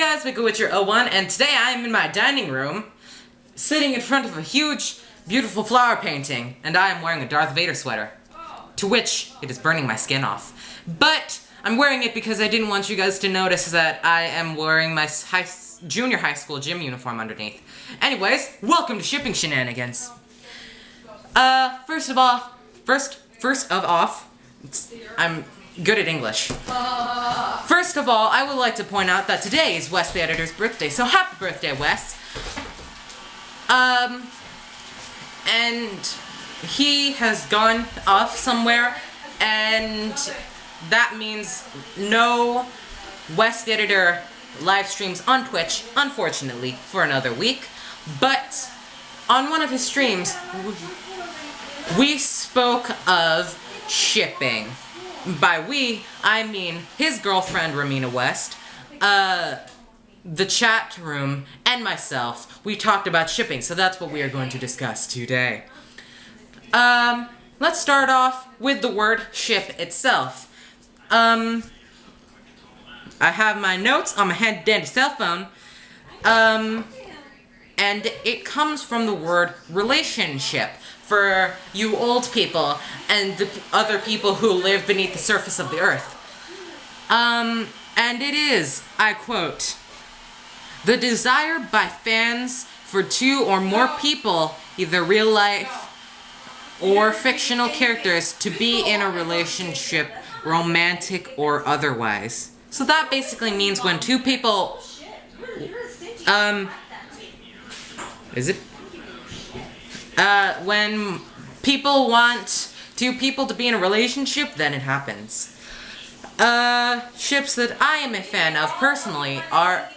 guys, McGoWitcher01, and today I am in my dining room, sitting in front of a huge, beautiful flower painting, and I am wearing a Darth Vader sweater, to which it is burning my skin off. But I'm wearing it because I didn't want you guys to notice that I am wearing my junior high school gym uniform underneath. Anyways, welcome to Shipping Shenanigans. First of all, I'm good at English. First of all, I would like to point out that today is Wes the editor's birthday, so happy birthday, Wes. And he has gone off somewhere, and that means no Wes the editor live streams on Twitch, unfortunately, for another week. But on one of his streams, we spoke of shipping. By we, I mean his girlfriend, Ramina West, the chat room, and myself. We talked about shipping, so that's what we are going to discuss today. Let's start off with the word ship itself. I have my notes on my handy-dandy cell phone, and it comes from the word relationship. For you old people and the other people who live beneath the surface of the earth. And it is, I quote, "The desire by fans for two or more people, either real life or fictional characters, to be in a relationship, romantic or otherwise." So that basically means when two people, when people want two people to be in a relationship, then it happens. Ships that I am a fan of personally are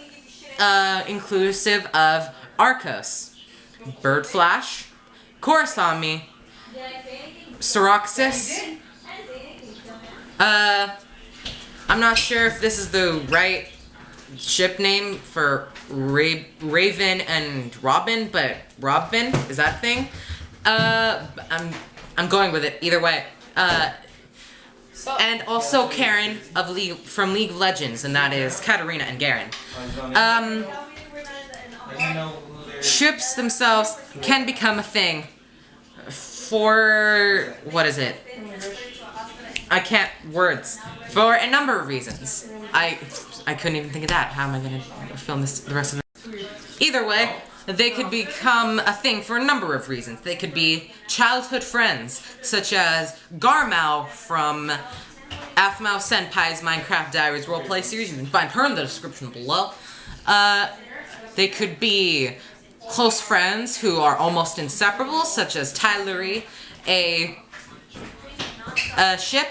inclusive of Arcos, Birdflash, Korosami, Soroxis. I'm not sure if this is the right ship name for Raven and Robin, but Robin, is that a thing? I'm going with it either way. And also Karen from League of Legends, and that is Katarina and Garen. Ships themselves can become a thing for, what is it? For a number of reasons. I couldn't even think of that. How am I gonna film the rest of it? Either way, they could become a thing for a number of reasons. They could be childhood friends, such as Garmao from Aphmau Senpai's Minecraft Diaries roleplay series. You can find her in the description below. They could be close friends who are almost inseparable, such as Tylery, a ship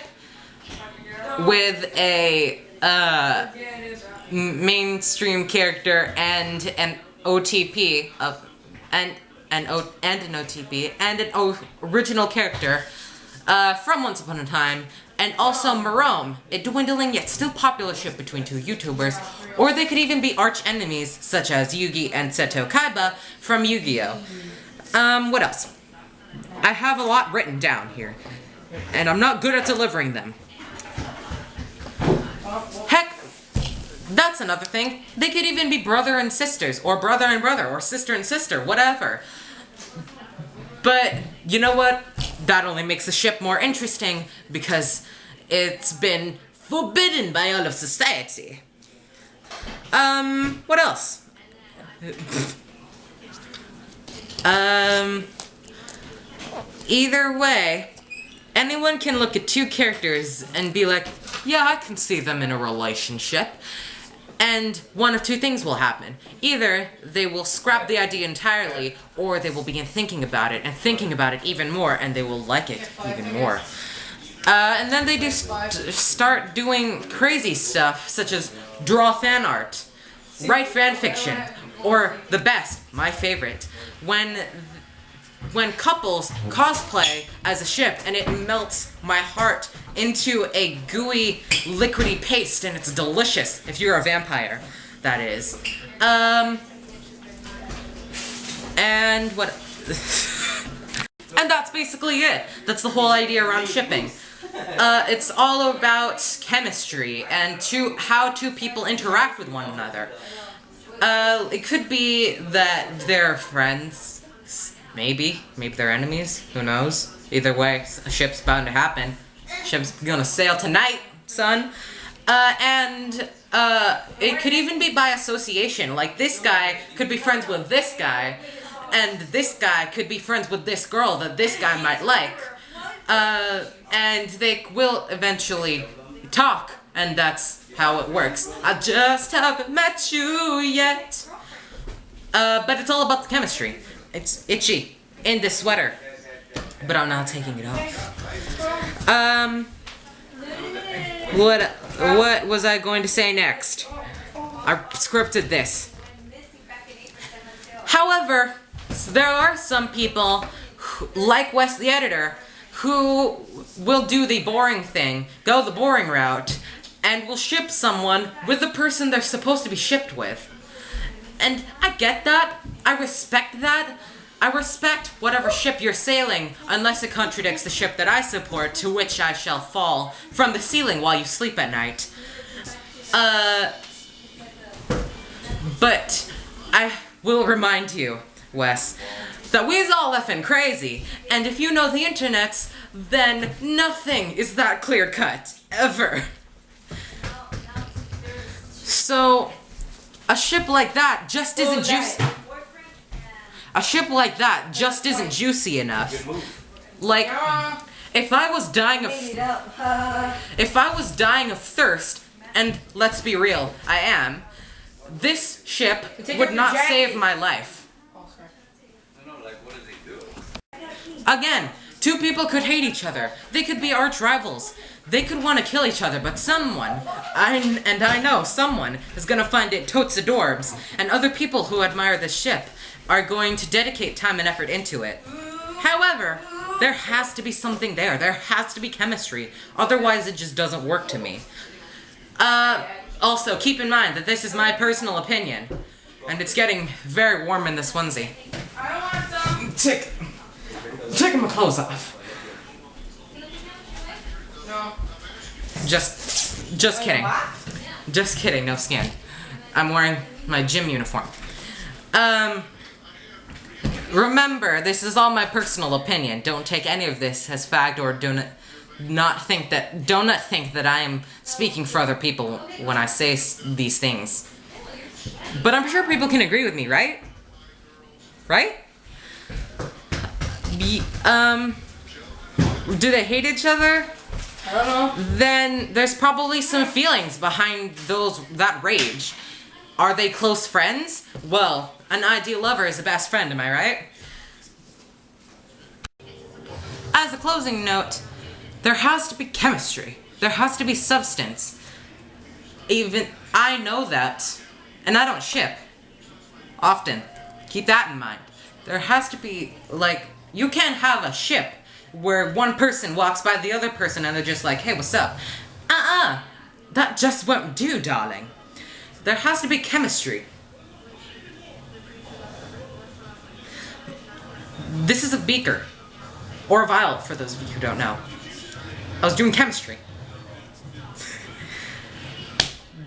with a mainstream character and an OTP and an original character from Once Upon a Time, and also Marome, a dwindling yet still popular ship between two YouTubers, or they could even be arch enemies such as Yugi and Seto Kaiba from Yu-Gi-Oh! What else? I have a lot written down here, and I'm not good at delivering them. Heck, that's another thing. They could even be brother and sisters, or brother and brother, or sister and sister, whatever. But, you know what? That only makes the ship more interesting, because it's been forbidden by all of society. What else? Either way, anyone can look at two characters and be like, yeah, I can see them in a relationship. And one of two things will happen. Either they will scrap the idea entirely, or they will begin thinking about it, and thinking about it even more, and they will like it even more. And then they start doing crazy stuff, such as draw fan art, write fan fiction, or the best, my favorite, when couples cosplay as a ship, and it melts my heart into a gooey, liquidy paste, and it's delicious, if you're a vampire, that is. And what... And that's basically it. That's the whole idea around shipping. It's all about chemistry and how two people interact with one another. It could be that they're friends. Maybe they're enemies. Who knows? Either way, a ship's bound to happen. Ship's gonna sail tonight, son. It could even be by association. Like, this guy could be friends with this guy, and this guy could be friends with this girl that this guy might like. And they will eventually talk, and that's how it works. I just haven't met you yet. But it's all about the chemistry. It's itchy in this sweater, but I'm not taking it off. What was I going to say next? I scripted this. However, there are some people, like Wes the editor, who will do the boring thing, go the boring route, and will ship someone with the person they're supposed to be shipped with. And I get that. I respect that. I respect whatever ship you're sailing, unless it contradicts the ship that I support, to which I shall fall from the ceiling while you sleep at night. But I will remind you, Wes, that we's all effing crazy, and if you know the internets, then nothing is that clear-cut, ever. So, a ship like that just isn't juicy. A ship like that just isn't juicy enough. Like, if I was dying of thirst, and let's be real, I am, this ship would not save my life. Again, two people could hate each other. They could be arch rivals. They could want to kill each other, but someone, I know someone, is gonna find it totes adorbs, and other people who admire this ship are going to dedicate time and effort into it. However, there has to be something there. There has to be chemistry. Otherwise, it just doesn't work to me. Also, keep in mind that this is my personal opinion, and it's getting very warm in this onesie. Taking my clothes off. No. Just kidding. Just kidding, no skin. I'm wearing my gym uniform. Remember, this is all my personal opinion. Don't take any of this as fact, or do not think that I am speaking for other people when I say these things. But I'm sure people can agree with me, right? Right? Do they hate each other? I don't know. Then there's probably some feelings behind that rage. Are they close friends? Well, an ideal lover is a best friend, am I right? As a closing note, there has to be chemistry. There has to be substance. Even I know that, and I don't ship often. Keep that in mind. There has to be, like, you can't have a ship where one person walks by the other person and they're just like, hey, what's up? That just won't do, darling. There has to be chemistry. This is a beaker. Or a vial, for those of you who don't know. I was doing chemistry.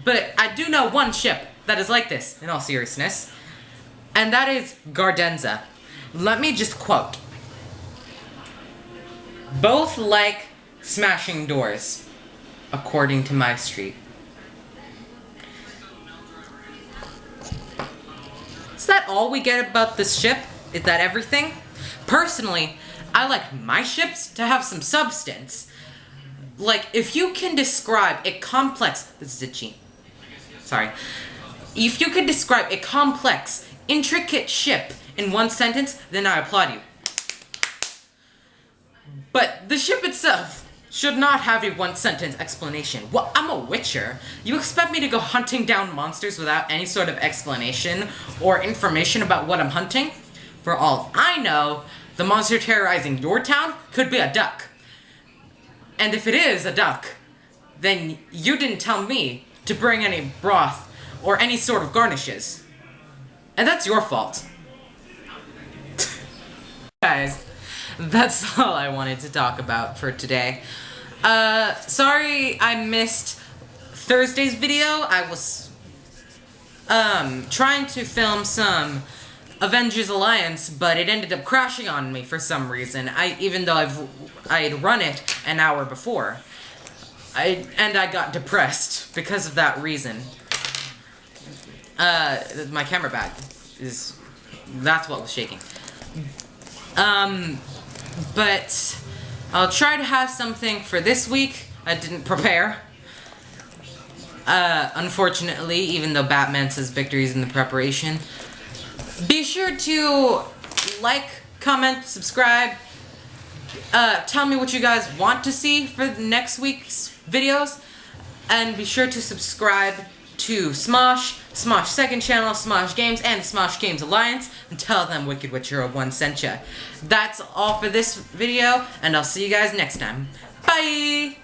But I do know one ship that is like this, in all seriousness. And that is Gardenza. Let me just quote. Both like smashing doors, according to my street. Is that all we get about this ship? Is that everything? Personally, I like my ships to have some substance. Like, if you can describe a complex... This is itchy. Sorry. If you could describe a complex, intricate ship in one sentence, then I applaud you. But the ship itself should not have a one-sentence explanation. Well, I'm a witcher. You expect me to go hunting down monsters without any sort of explanation or information about what I'm hunting? For all I know, the monster terrorizing your town could be a duck. And if it is a duck, then you didn't tell me to bring any broth or any sort of garnishes. And that's your fault. Guys, That's all I wanted to talk about for today. Sorry I missed Thursday's video. I was trying to film some Avengers Alliance, but it ended up crashing on me for some reason. Even though I'd run it an hour before. I got depressed because of that reason. My camera bag that's what was shaking. But I'll try to have something for this week. I didn't prepare. Unfortunately, even though Batman says victory's in the preparation. Be sure to like, comment, subscribe. Tell me what you guys want to see for next week's videos. And be sure to subscribe to Smosh, Smosh Second Channel, Smosh Games, and Smosh Games Alliance, and tell them Wicked Witcher of 1 sent ya. That's all for this video, and I'll see you guys next time. Bye!